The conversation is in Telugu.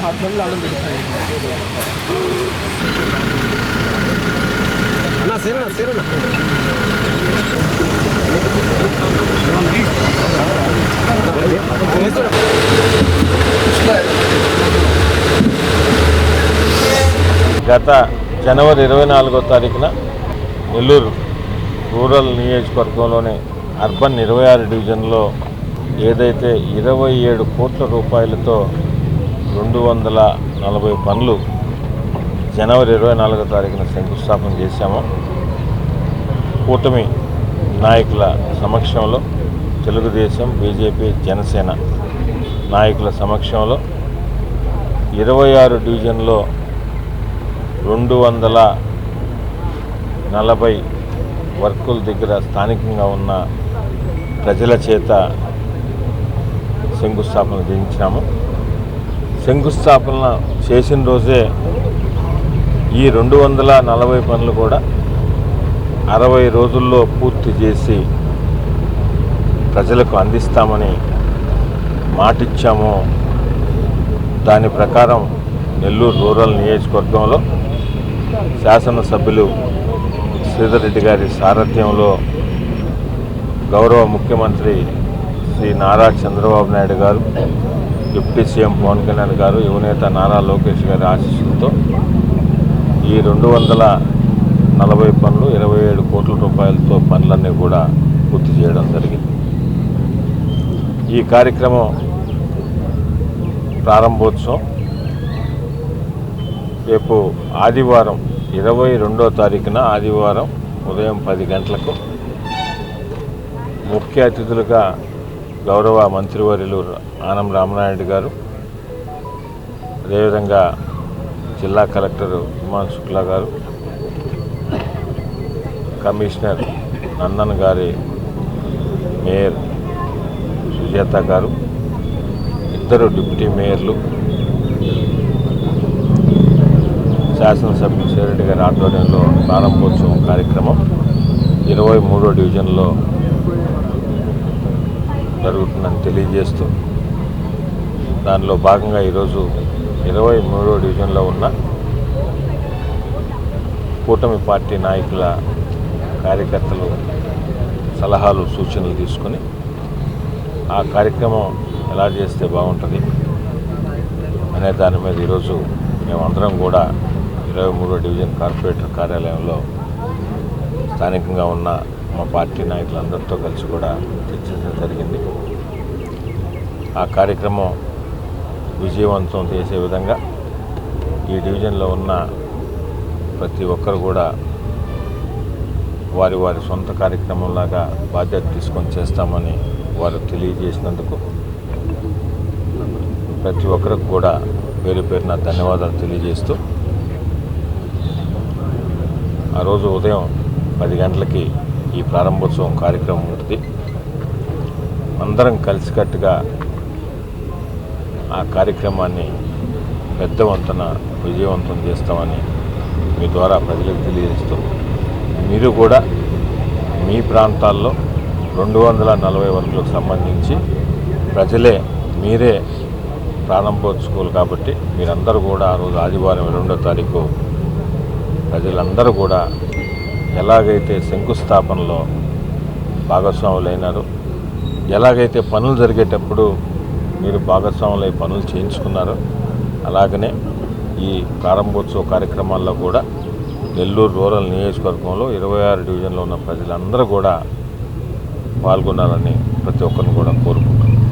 గత జనవరి 24వ తారీఖున నెల్లూరు రూరల్ నియోజకవర్గంలోని అర్బన్ 26 డివిజన్లో ఏదైతే 27 కోట్ల రూపాయలతో 240 పనులు జనవరి 24వ తారీఖున శంకుస్థాపన చేశామో, కూటమి నాయకుల సమక్షంలో తెలుగుదేశం, బీజేపీ, జనసేన నాయకుల సమక్షంలో 26 డివిజన్లో 240 వర్కుల దగ్గర స్థానికంగా ఉన్న ప్రజల చేత శంకుస్థాపన చేయించాము. శంకుస్థాపన చేసిన రోజే ఈ 240 పనులు కూడా 60 రోజుల్లో పూర్తి చేసి ప్రజలకు అందిస్తామని మాటిచ్చాము. దాని ప్రకారం నెల్లూరు రూరల్ నియోజకవర్గంలో శాసనసభ్యులు శ్రీధర్ రెడ్డి గారి సారథ్యంలో గౌరవ ముఖ్యమంత్రి శ్రీ నారా చంద్రబాబు నాయుడు గారు, డిప్యూటీ సీఎం పవన్ కళ్యాణ్ గారు, యువనేత నారా లోకేష్ గారి ఆశీస్సులతో ఈ 240 పనులు 27 కోట్ల రూపాయలతో పనులన్నీ కూడా పూర్తి చేయడం జరిగింది. ఈ కార్యక్రమం ప్రారంభోత్సవం రేపు ఆదివారం 22వ తారీఖున ఆదివారం ఉదయం 10 గంటలకు ముఖ్య అతిథులుగా గౌరవ మంత్రివర్యులు ఆనం రామనాయుడు గారు, అదేవిధంగా జిల్లా కలెక్టర్ హిమాంశు శుక్లా గారు, కమిషనర్ నందన్ గారి, మేయర్ సుజాత గారు, 2 డిప్యూటీ మేయర్లు, శాసనసభ్యులు శ్రీరెడ్డి గారి ఆధ్వర్యంలో ప్రారంభోత్సవం కార్యక్రమం 23వ డివిజన్లో జరుగుతుందని తెలియజేస్తూ, దానిలో భాగంగా ఈరోజు 23వ డివిజన్లో ఉన్న కూటమి పార్టీ నాయకుల కార్యకర్తలు సలహాలు, సూచనలు తీసుకొని ఆ కార్యక్రమం ఎలా చేస్తే బాగుంటుంది అనే దాని మీద ఈరోజు మేమందరం కూడా 23వ డివిజన్ కార్పొరేటర్ కార్యాలయంలో స్థానికంగా ఉన్న మా పార్టీ నాయకులందరితో కలిసి కూడా చర్చించడం జరిగింది. ఆ కార్యక్రమం విజయవంతం చేసే విధంగా ఈ డివిజన్లో ఉన్న ప్రతి ఒక్కరు కూడా వారి వారి సొంత కార్యక్రమంలాగా బాధ్యత తీసుకొని చేస్తామని వారు తెలియజేసినందుకు ప్రతి ఒక్కరికి కూడా పేరు పేరున ధన్యవాదాలు తెలియజేస్తూ, ఆ రోజు ఉదయం 10 గంటలకి ఈ ప్రారంభోత్సవం కార్యక్రమం ఉంటుంది. అందరం కలిసికట్టుగా ఆ కార్యక్రమాన్ని పెద్ద వంతున విజయవంతం చేస్తామని మీ ద్వారా ప్రజలకు తెలియజేస్తూ, మీరు కూడా మీ ప్రాంతాల్లో 240 వర్కులకు సంబంధించి ప్రజలే మీరే ప్రారంభోత్సవాలు కాబట్టి మీరందరూ కూడా ఆ రోజు ఆదివారం 2వ తారీఖు ప్రజలందరూ కూడా ఎలాగైతే శంకుస్థాపనలో భాగస్వాములు అయినారో, ఎలాగైతే పనులు జరిగేటప్పుడు మీరు భాగస్వాములు అయి పనులు చేయించుకున్నారో, అలాగనే ఈ ప్రారంభోత్సవ కార్యక్రమాల్లో కూడా నెల్లూరు రూరల్ నియోజకవర్గంలో 26 డివిజన్లో ఉన్న ప్రజలందరూ కూడా పాల్గొనాలని ప్రతి ఒక్కరిని కూడా కోరుకుంటున్నాను.